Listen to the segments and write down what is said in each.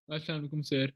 अस्सलाम वालेकुम सर।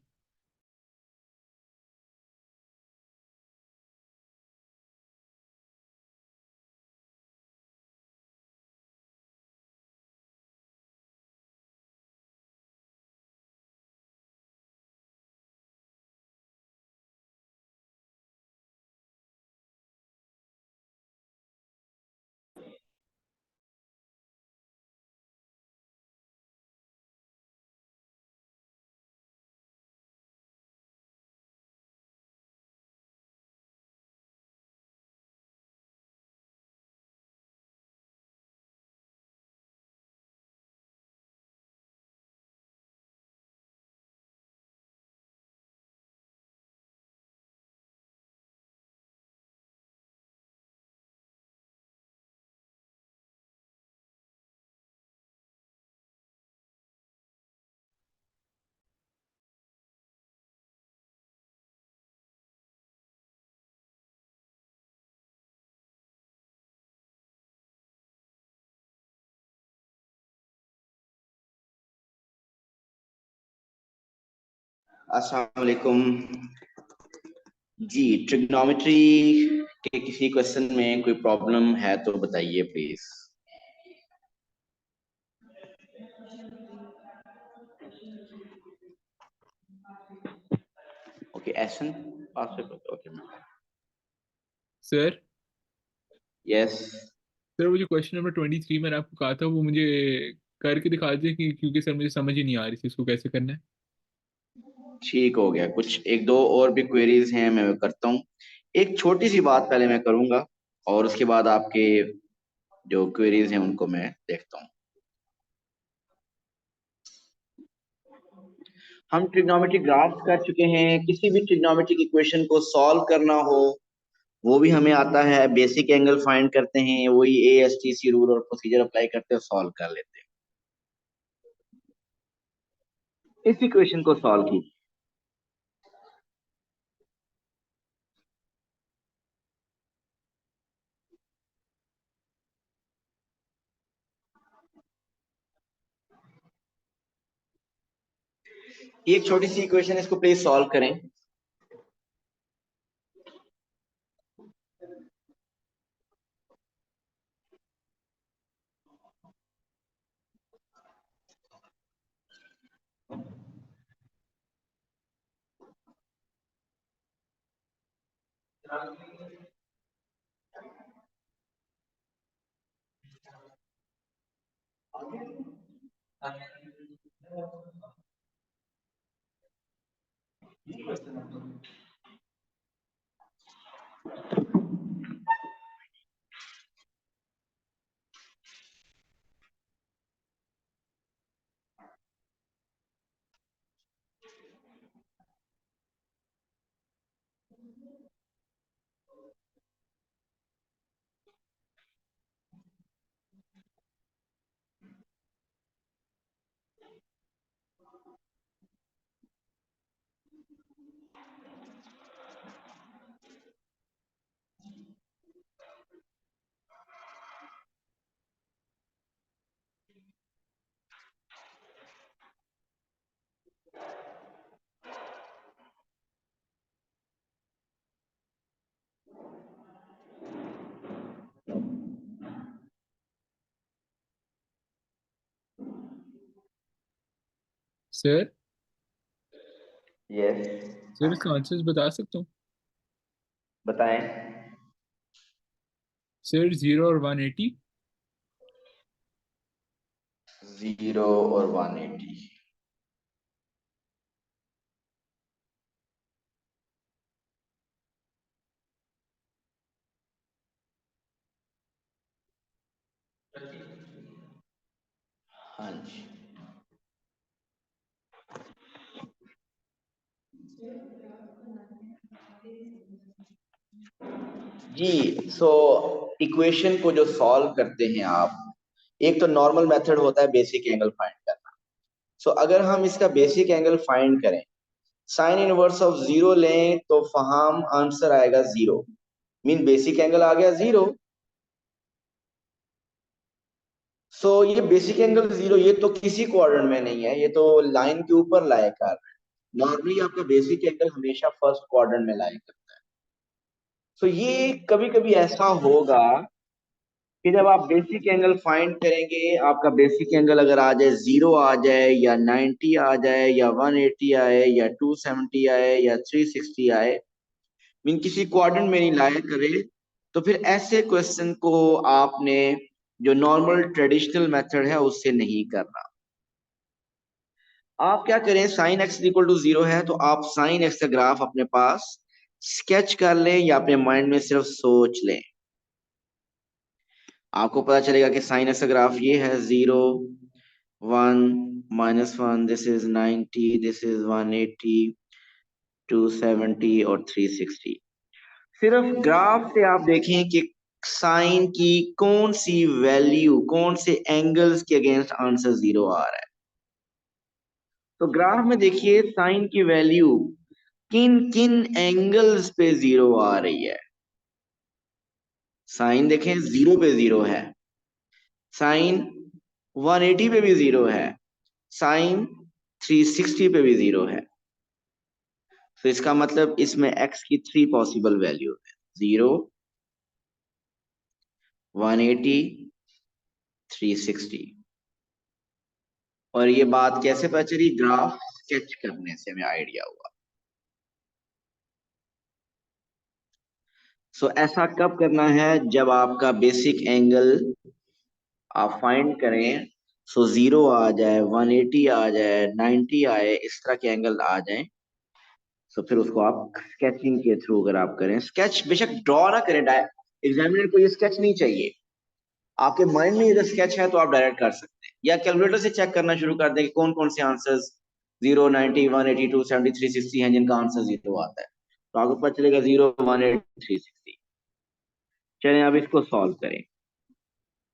अस्सलाम वालेकुम जी। ट्रिग्नोमेट्री के किसी क्वेश्चन में कोई प्रॉब्लम है तो बताइए प्लीज। ओके एशन ओके सर यस। सर वो जो क्वेश्चन नंबर 23 मैंने आपको कहा था वो मुझे करके दिखा दीजिए कि क्योंकि सर मुझे समझ ही नहीं आ रही थी इसको कैसे करना है। ठीक हो गया। कुछ एक दो और भी क्वेरीज हैं, मैं करता हूँ। एक छोटी सी बात पहले मैं करूंगा और उसके बाद आपके जो क्वेरीज हैं उनको मैं देखता हूँ। हम ट्रिग्नोमेट्री ग्राफ्स कर चुके हैं। किसी भी ट्रिग्नोमेट्रिक इक्वेशन को सॉल्व करना हो वो भी हमें आता है। बेसिक एंगल फाइंड करते हैं, वही ASTC रूल और प्रोसीजर अप्लाई करते हैं, सॉल्व कर लेते हैं। इस इक्वेशन को सॉल्व कीजिए। ये एक छोटी सी इक्वेशन है, इसको प्लीज सॉल्व करें। सर यस, सर इसका आंसर्स बता सकता हूँ। बताएं। सर 0 और 180। 0 और 180। हाँ जी। जी सो इक्वेशन को जो सॉल्व करते हैं आप, एक तो नॉर्मल मेथड होता है बेसिक एंगल फाइंड करना। सो अगर हम इसका बेसिक एंगल फाइंड करें, साइन इनवर्स ऑफ 0 लें तो फहाम आंसर आएगा 0। मीन बेसिक एंगल आ गया 0। सो ये बेसिक एंगल जीरो ये तो किसी क्वाड्रेंट में नहीं है, ये तो लाइन के ऊपर लाया कर रहा है। नॉर्मली आपका बेसिक एंगल हमेशा फर्स्ट क्वाड्रेंट में लाया करता है। सो ये कभी कभी ऐसा होगा कि जब आप बेसिक एंगल फाइंड करेंगे, आपका बेसिक एंगल अगर आ जाए जीरो आ जाए या 90 आ जाए या 180 आए या 270 आए या 360 आए, मीन किसी क्वाड्रेंट में नहीं लाया करे, तो फिर ऐसे क्वेश्चन को आपने जो नॉर्मल ट्रेडिशनल मेथड है उससे नहीं करना। आप क्या करें, sine x equal to zero है तो आप साइन एक्स का ग्राफ अपने पास स्केच कर लें या अपने माइंड में सिर्फ सोच लें। आपको पता चलेगा कि साइन एक्स का ग्राफ ये है, zero, one, -1, this is 90, this is 180, 270 और 360। सिर्फ ग्राफ से आप देखें कि साइन की कौन सी वैल्यू, कौन से एंगल्स के अगेंस्ट आंसर जीरो आ रहा है। तो ग्राफ में देखिए साइन की वैल्यू किन किन एंगल्स पे जीरो आ रही है। साइन देखें जीरो पे जीरो है, साइन 180 पे भी जीरो है, साइन 360 पे भी जीरो है। तो इसका मतलब इसमें एक्स की थ्री पॉसिबल वैल्यू है, जीरो, 180, 360। और ये बात कैसे पता चली, ग्राफ स्केच करने से हमें आइडिया हुआ। सो ऐसा कब करना है, जब आपका बेसिक एंगल आप फाइंड करें, सो जीरो आ जाए, 180 आ जाए, 90 आए, इस तरह के एंगल आ जाए, तो फिर उसको आप स्केचिंग के थ्रू अगर आप करें, स्केच बेशक ड्रॉ ना करें, एग्जामिनर को ये स्केच नहीं चाहिए, आपके माइंड में अगर स्केच है तो आप डायरेक्ट कर सकते हैं, या कैलकुलेटर से चेक करना शुरू कर दें कि कौन कौन से आंसर्स 0, 90, 180, 270, 360 हैं जिनका आंसर जीरो आता है, तो आपको पता चलेगा 0, 180, 360। चलें अब इसको सॉल्व करें।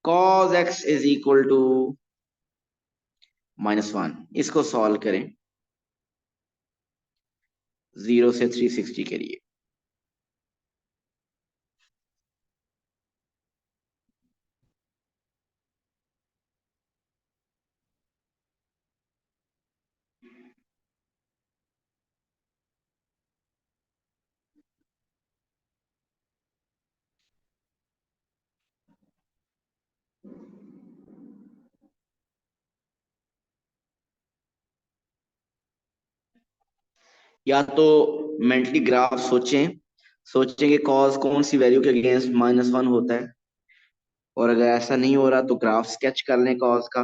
cos x is equal to -1, इसको सॉल्व करें 0 से 360 के लिए। या तो मेंटली ग्राफ सोचें, सोचेंगे cos कौन सी वैल्यू के अगेंस्ट -1 होता है, और अगर ऐसा नहीं हो रहा तो ग्राफ स्केच कर लें cos का।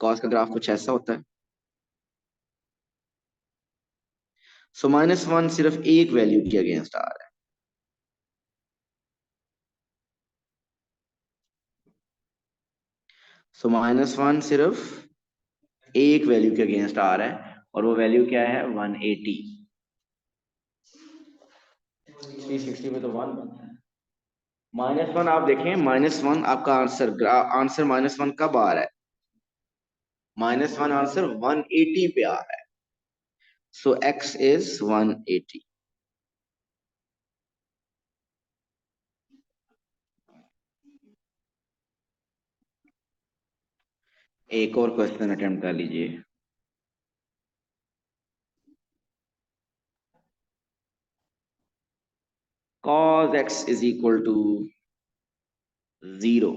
cos का ग्राफ कुछ ऐसा होता है। सो -1 सिर्फ एक वैल्यू के अगेंस्ट आ रहा है, सो -1 सिर्फ एक वैल्यू के अगेंस्ट आ रहा है, और वो वैल्यू क्या है, 180। 360 में तो 1 बनता है। -1 आप देखें, -1 आपका आंसर, आंसर -1 कब आ रहा है, -1 आंसर 180 पे आ रहा है, सो x इज 180। एक और क्वेश्चन अटेम्प्ट कर लीजिए। cos x is equal to 0।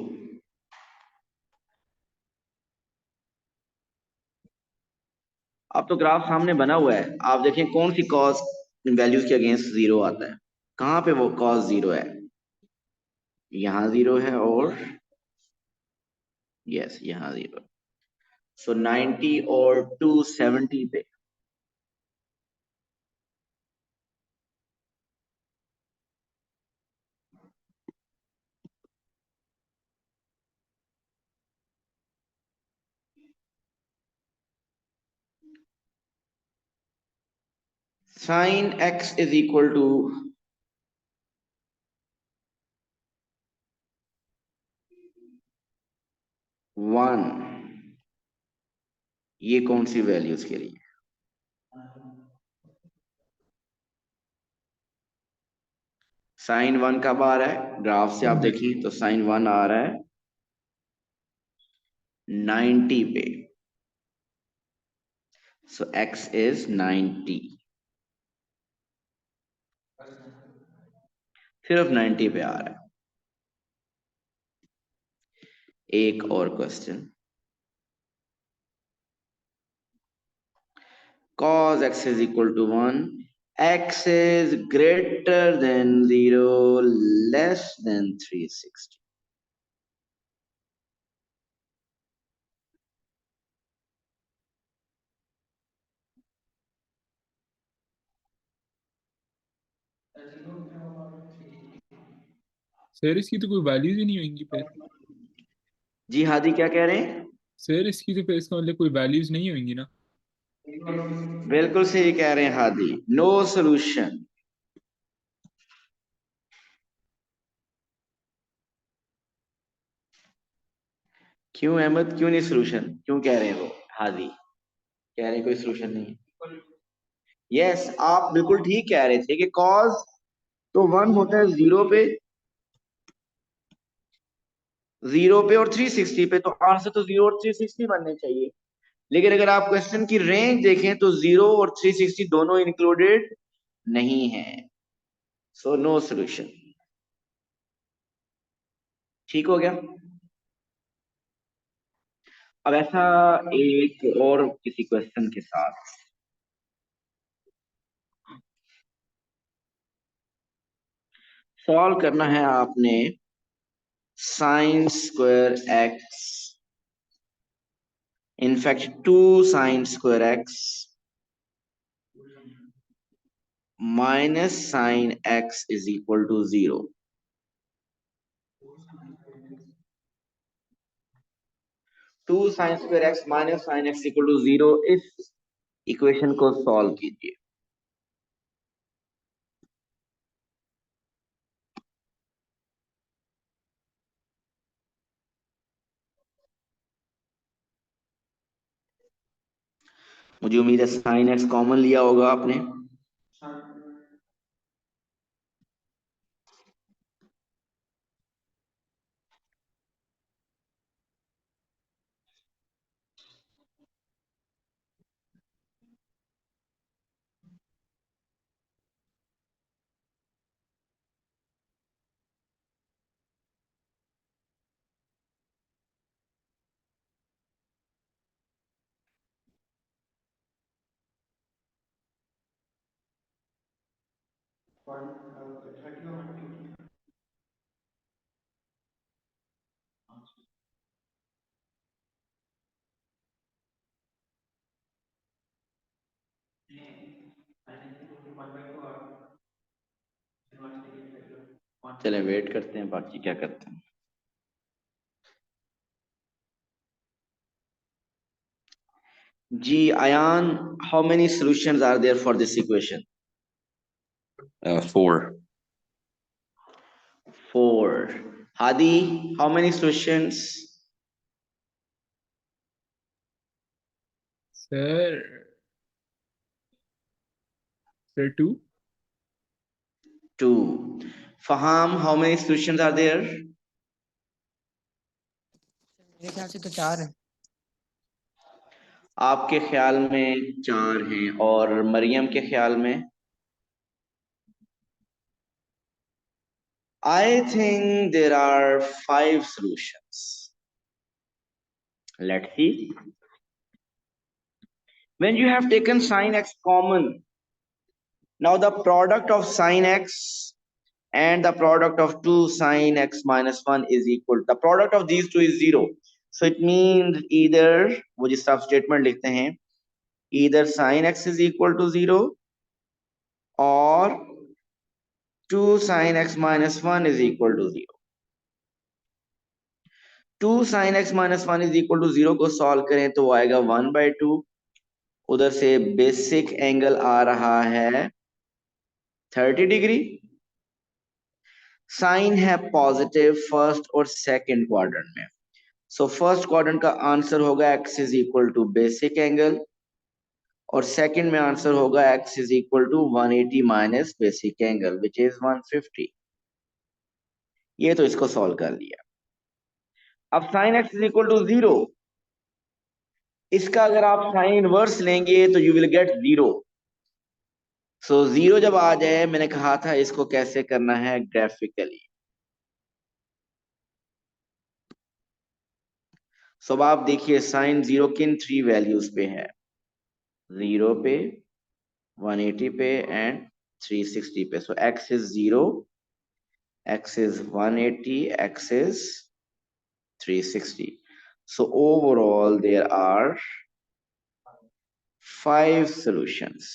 अब तो ग्राफ सामने बना हुआ है, आप देखें कौन सी cos वैल्यूज के अगेंस्ट जीरो आता है, कहाँ पे वो cos जीरो है, यहाँ जीरो है, और यस यहाँ जीरो। सो 90 और 270 पे sin x is equal to 1, ये कौन सी वैल्यूज के लिए, साइन 1 कब आ रहा है? ग्राफ से आप देखिए तो साइन 1 आ रहा है 90 पे। सो x इज 90, सिर्फ 90 पे आ रहा है। एक और question, cos x is equal to 1, x is greater than 0, less than 360। Sir इसकी तो कोई वैल्यूज ही नहीं होंगी फिर। जी हादी क्या कह रहे हैं? सर इसकी तो फिर इसका मतलब कोई वैल्यूज नहीं होंगी ना। बिल्कुल सही कह रहे हैं हादी, नो सोल्यूशन। क्यों अहमद, क्यों नहीं सोल्यूशन, क्यों कह रहे हैं वो? हादी कह रहे हैं कोई सोल्यूशन नहीं है। यस, आप बिल्कुल ठीक कह रहे थे कि cos तो 1 होता है 0 पे, 0 पे और 360 पे, तो आंसर तो 0 और 360 बनने चाहिए। लेकिन अगर आप क्वेश्चन की रेंज देखें तो 0 और 360 दोनों इंक्लूडेड नहीं है। So no solution. ठीक हो गया। अब ऐसा एक और किसी क्वेश्चन के साथ सॉल्व करना है आपने। Sine square x, in fact 2 sine square x minus sine x is equal to 0। 2 sine square x minus sine x equal to 0, इस इक्वेशन को सॉल्व कीजिए। मुझे उम्मीद है साइन एक्स कॉमन लिया होगा आपने। चलें वेट करते हैं, बाकी क्या करते हैं। जी Ayan, how many solutions are there for this equation? 4. 4. Hadi, how many solutions? Sir sir 2। 2. Faham, how many solutions are there? मेरे ख्याल से तो 4 है। आपके ख्याल में 4 हैं और मरियम के ख्याल में? I think there are 5 solutions. Let's see. When you have taken sin x common, now the product of sin x and the product of 2 sin x minus 1 is equal. The product of these two is 0. So it means either, वो जिस तरह statement लिखते हैं, either sin x is equal to 0 or 2 sin x minus 1 is equal to 0. 2 sin x minus 1 is equal to 0 को solve करें तो वो आएगा 1/2। उधर से बेसिक एंगल आ रहा है 30 डिग्री। साइन है पॉजिटिव फर्स्ट और सेकंड क्वाड्रेंट में। सो फर्स्ट क्वाड्रेंट का आंसर होगा x is equal to basic angle और सेकंड में आंसर होगा x is equal to 180 minus basic angle which is 150। ये तो इसको सॉल्व कर लिया। अब sine x is equal to 0, इसका अगर आप साइन इनवर्स लेंगे तो यू विल गेट 0। सो 0 जब आ जाए, मैंने कहा था इसको कैसे करना है ग्राफिकली। सो अब आप देखिए साइन 0 किन 3 वैल्यूज पे है, 0 पे, 180 पे एंड 360 पे। सो x is 0, x is 180, x is 360. So overall there are 5 solutions.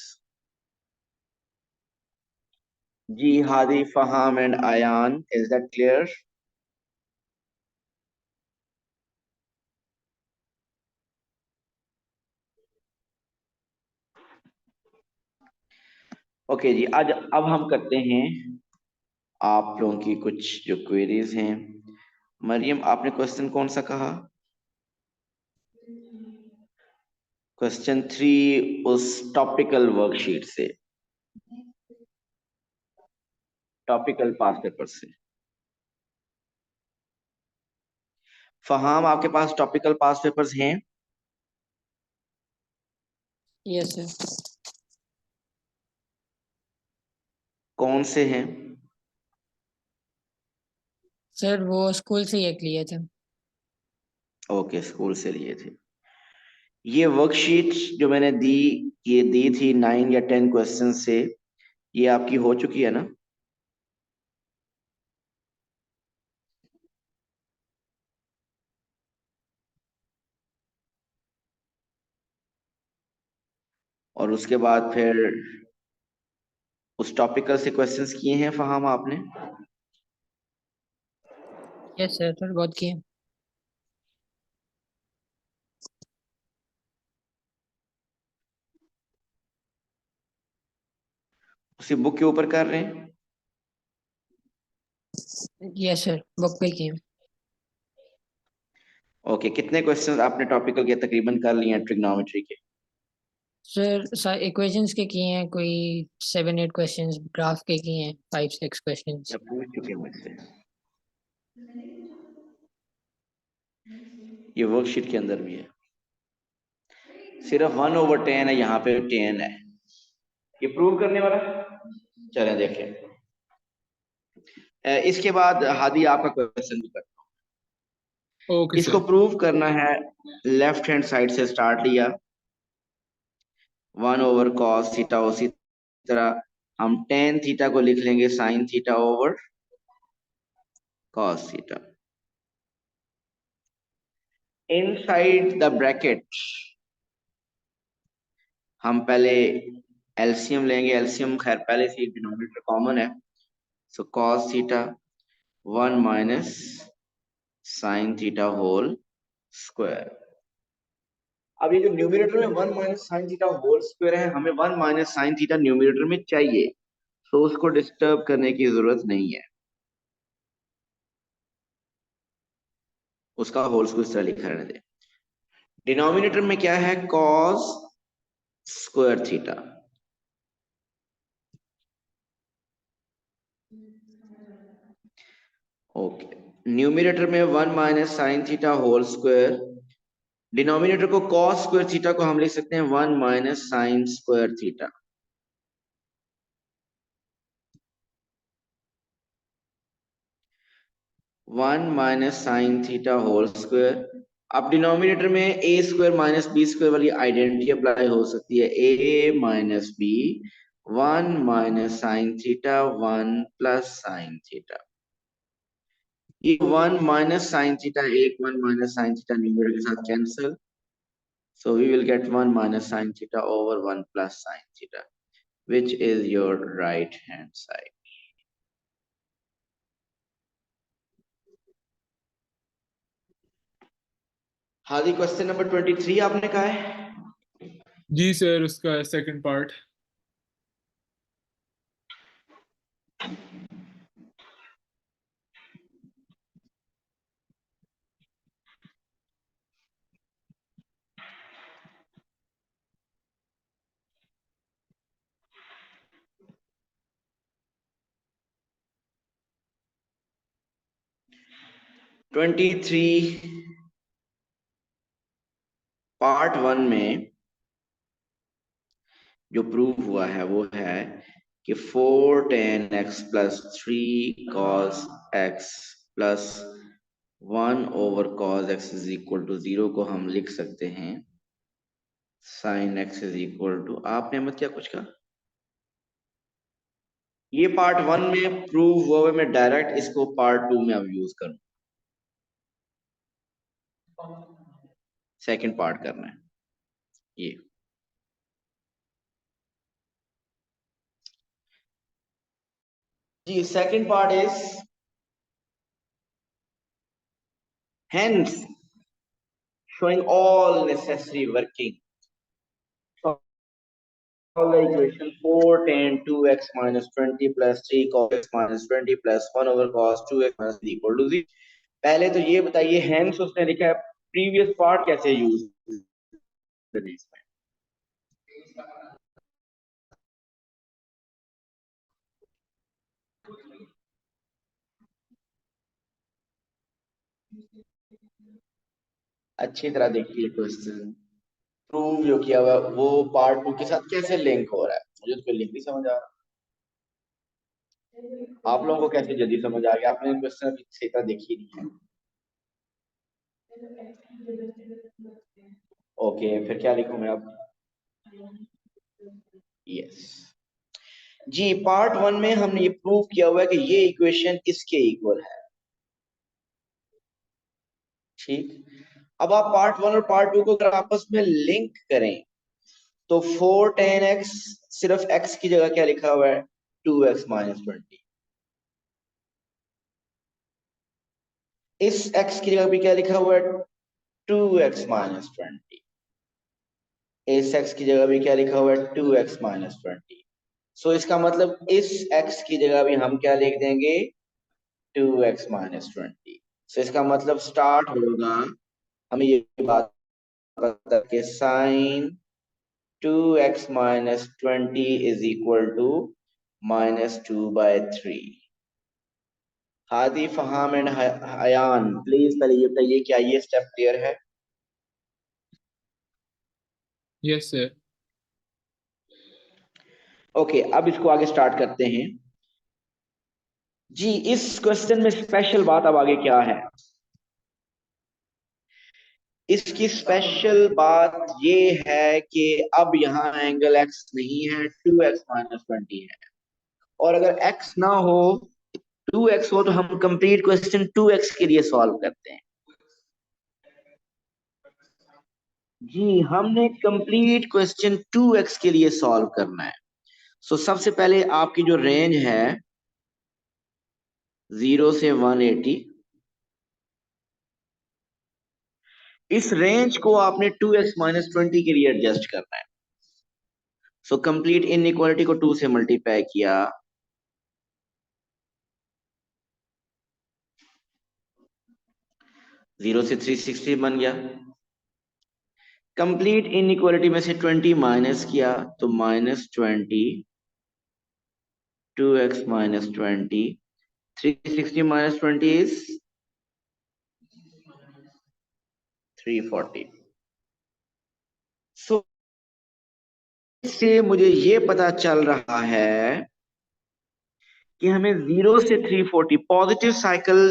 Ji, Hadi, Faham and Ayan, is that clear? Okay जी, आज अब हम करते हैं आप लोगों की कुछ जो क्वेरीज हैं। मरियम, आपने क्वेश्चन कौन सा कहा? क्वेश्चन 3 उस टॉपिकल वर्कशीट से, टॉपिकल पास पेपर से। फहाम, आपके पास टॉपिकल पास पेपर्स हैं? Yes sir. कौन से हैं? सर वो स्कूल से ही एक लिए थे। ओके, स्कूल से लिए थे। ये वर्कशीट जो मैंने दी, ये दी थी 9 या 10 क्वेश्चन से, ये आपकी हो चुकी है ना? और उसके बाद फिर उस टॉपिकल से क्वेश्चंस किए हैं फहाम आपने? यस सर, थोड़ा बहुत किए। उसी बुक के ऊपर कर रहे हैं? यस सर, बुक पे किए। ओके, कितने क्वेश्चंस आपने टॉपिकल के तकरीबन कर लिए हैं ट्रिग्नोमेट्री के? सर इक्वेशंस के किए हैं, कोई 7-8 क्वेश्चंस, ग्राफ के किए हैं 5-6 क्वेश्चंस। या पूछ चुके हैं मुझसे? ये वर्कशीट के अंदर भी है, सिर्फ 1/10 है, यहाँ पे 10 है। ये प्रूव करने वाला, चलें देखें। इसके बाद हादी आपका क्वेश्चन भी करता ओके हूँ। इसको सर। प्रूव करना है, लेफ्ट हैंड साइड से स्टार्ट लिया, 1/cos थीटा, उसी तरह हम tan थीटा को लिख लेंगे sin theta over cos theta. Inside the bracket हम पहले एलसीएम लेंगे, एलसीएम खैर पहले से डिनोमिनेटर कॉमन है। So cos theta 1 minus sin theta whole square. अब ये जो न्यूमरेटर में 1 minus sine theta whole square है, हमें 1 माइनस साइन थीटा न्यूमरेटर में चाहिए, तो उसको डिस्टर्ब करने की जरूरत नहीं है। उसका होल स्क्वायर इस तरह लिखा रहने दे। डिनोमिनेटर में क्या है? cos square theta. Okay, numerator में 1 minus sine theta whole square, denominator को cos स्क्वायर थीटा को हम लिख सकते हैं 1 minus sine square theta. 1 minus sine theta whole square. अब डिनोमिनेटर में A square minus B square वाली आइडेंटिटी अप्लाई हो सकती है, A minus B, 1 minus sine theta 1 plus sine theta. ये 1 माइनस साइन थीटा, एक 1 माइनस साइन थीटा न्यूमरेटर के साथ cancel, so we will get 1 minus sine theta over 1 plus sine theta, which is your right hand side. Hadi, question number 23 आपने कहा है? जी sir, उसका second part. 23 part 1 में जो prove हुआ है वो है कि 4 tan x plus 3 cos x plus 1 over cos x is equal to 0 को हम लिख सकते हैं sin x is equal to, आपने मत क्या कुछ कहा? ये पार्ट 1 में प्रूव हुआ है, मैं डायरेक्ट इसको पार्ट 2 में अब यूज करूं, सेकंड पार्ट करना है ये। जी second part is hence showing all necessary working solve the equation 4 tan 2x minus 20 plus 3 cos x minus 20 plus 1 over cos 2x minus equal to 0। पहले तो ये बताइए hence उसने लिखा है, प्रीवियस पार्ट कैसे यूज करना इसमें? अच्छी तरह देखिए क्वेश्चन, प्रूव जो किया हुआ वो पार्ट 2 के साथ कैसे लिंक हो रहा है, मुझे तो लिंक नहीं समझ आ रहा। आप लोगों को कैसे जल्दी समझ आ गया? आपने क्वेश्चन अभी सही तरह देखी नहीं है। ओके फिर क्या लिखूं मैं अब? यस जी पार्ट 1 में हमने ये प्रूव किया हुआ है कि ये इक्वेशन इसके इक्वल है, ठीक। अब आप पार्ट 1 और पार्ट 2 को अगर आपस में लिंक करें तो 4 tan x सिर्फ x की जगह क्या लिखा हुआ है? 2x minus 20। इस x की जगह भी क्या लिखा हुआ है? 2x minus 20। इस x की जगह भी क्या लिखा हुआ है? 2x minus 20। सो इसका मतलब इस x की जगह भी हम क्या लिख देंगे? 2x minus 20। सो इसका मतलब स्टार्ट होगा, हमें ये बात पता है कि sine 2x minus 20 is equal to minus 2/3। Hadi Faham and Hayan please पहले ये बताइए क्या ये स्टेप क्लियर है? Yes sir. ओके अब इसको आगे स्टार्ट करते हैं जी। इस क्वेश्चन में स्पेशल बात अब आगे क्या है? इसकी स्पेशल बात ये है कि अब यहाँ एंगल x नहीं है, 2x minus 20 है। और अगर x ना हो 2x हो तो हम कंप्लीट क्वेश्चन 2x के लिए सॉल्व करते हैं। जी हमने कंप्लीट क्वेश्चन 2x के लिए सॉल्व करना है। सो सबसे पहले आपकी जो रेंज है 0 से 180, इस रेंज को आपने 2x minus 20 के लिए एडजस्ट करना है। सो कंप्लीट इनइक्वालिटी को 2 से मल्टीप्लाई किया, 0 से 360 बन गया। कंप्लीट इनइक्वालिटी में से 20 माइनस किया तो -20, 2x minus 20, 360 minus 20 is 340। सो इससे मुझे ये पता चल रहा है कि हमें 0 से 340 पॉजिटिव साइकिल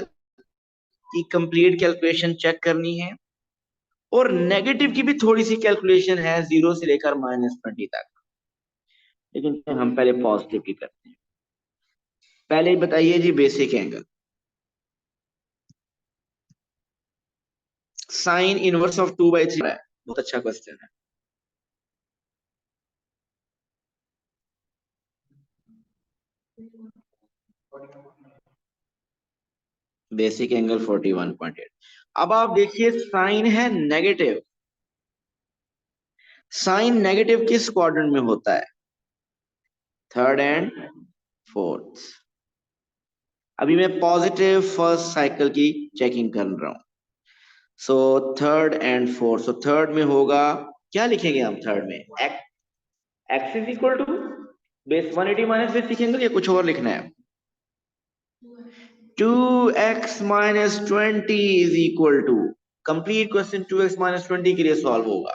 की कंप्लीट कैलकुलेशन चेक करनी है, और नेगेटिव की भी थोड़ी सी कैलकुलेशन है 0 से लेकर -20 तक, लेकिन हम पहले पॉजिटिव की करते हैं। पहले बताइए जी basic angle, sine inverse of 2/3 है, बहुत अच्छा क्वेश्चन है। Basic angle 41.8। अब आप देखिए साइन है नेगेटिव, साइन नेगेटिव किस क्वाड्रेंट में होता है? Third and fourth. अभी मैं पॉजिटिव फर्स्ट साइकिल की चेकिंग कर रहा हूं। So third and fourth, so third में होगा, क्या लिखेंगे हम थर्ड में? X is equal to base 180 minus basic angle, या कुछ और लिखना है? 2x minus 20 is equal to, complete question 2x minus 20 के लिए सॉल्व होगा।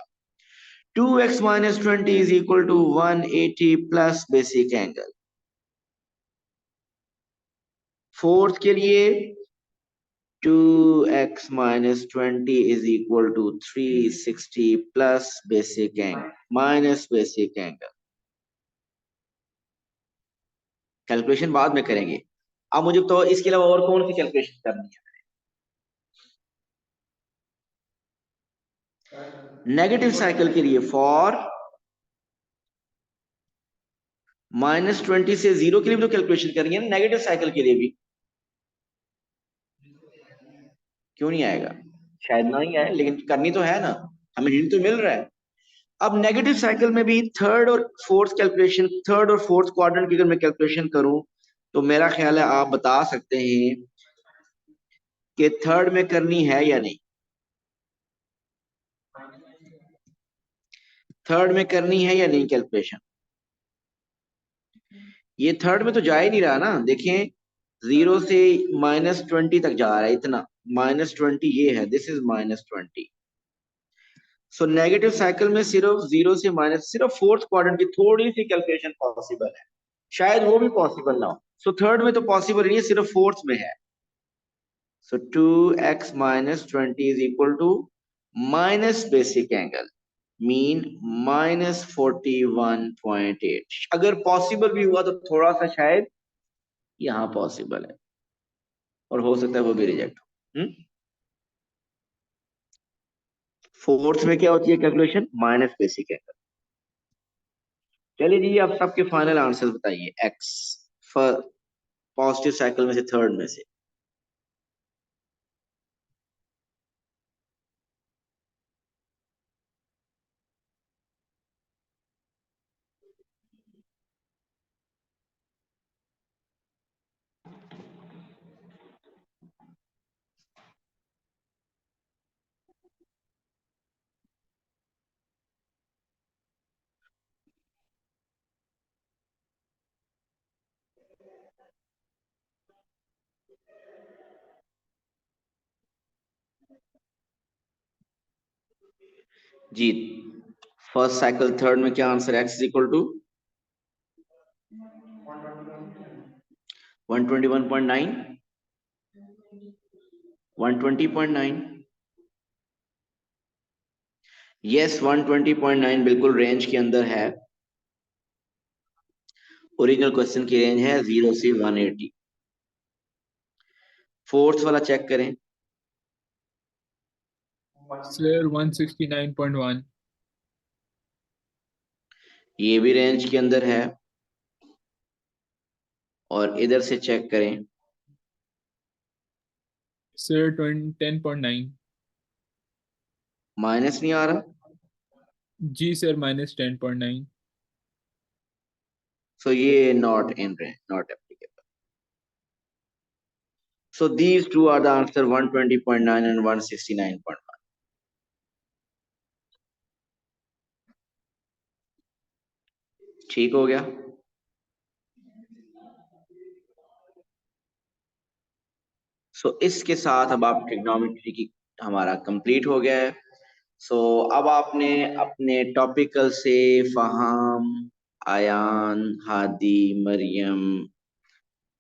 2x minus 20 is equal to 180 plus basic angle। Fourth के लिए 2x minus 20 is equal to 360 plus basic angle minus basic angle। Calculation बाद में करेंगे, अब मुझे तो इसके अलावा और कौन सी कैलकुलेशन करनी है। नेगेटिव साइकिल के लिए फॉर -20 से 0 के लिए भी तो कैलकुलेशन करेंगे ना, नेगेटिव साइकिल के लिए भी। क्यों नहीं आएगा? शायद ना ही आए, लेकिन करनी तो है ना, हमें हिंट तो मिल रहा है। अब नेगेटिव साइकिल में भी थर्ड और फोर्थ क्वाड्रेंट की अगर मैं कैलकुलेशन करूं तो मेरा ख्याल है आप बता सकते हैं कि थर्ड में करनी है या नहीं। थर्ड में करनी है या नहीं कैलकुलेशन? ये थर्ड में तो जा ही नहीं रहा ना, देखें 0 से -20 तक जा रहा है, इतना -20 ये है, this is -20। So negative cycle में सिर्फ 0 से माइनस, सिर्फ फोर्थ क्वाड्रेंट की थोड़ी सी कैलकुलेशन पॉसिबल है, शायद वो भी पॉसिबल ना हो। सो थर्ड में तो पॉसिबल नहीं है, सिर्फ फोर्थ में है। सो 2x minus 20 is equal to minus basic angle mean -41.8। अगर पॉसिबल भी हुआ तो थोड़ा सा शायद यहाँ पॉसिबल है, और हो सकता है वो भी रिजेक्ट हो। फोर्थ में क्या होती है कैलकुलेशन? Minus basic angle. चलिए जी, अब सबके फाइनल आंसर बताइए। एक्स पॉजिटिव साइकिल में से थर्ड में से। जी, फर्स्ट साइकिल थर्ड में क्या answer? X is equal to 121.9, 120.9। Yes, 120.9 बिल्कुल रेंज के अंदर है। ओरिजिनल क्वेश्चन की रेंज है 0 से 180। फोर्थ वाला चेक करें। सर 169.1। ये भी रेंज के अंदर है। और इधर से चेक करें। सर 10.9। माइनस नहीं आ रहा। जी सर -10.9। सो ये not in range, not applicable. So these two are the answer, 120.9 and 169.1। ठीक हो गया। सो इसके साथ अब आप ट्रिग्नोमेट्री की हमारा कंप्लीट हो गया है। सो अब आपने अपने टॉपिकल से फहाम, आयान, हादी, मरियम,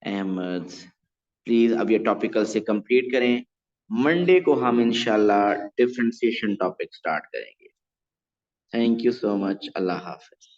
अहमद, प्लीज अब ये टॉपिकल से कंप्लीट करें। मंडे को हम इंशाल्लाह डिफरेंशिएशन टॉपिक स्टार्ट करेंगे। Thank you so much. Allah Hafiz.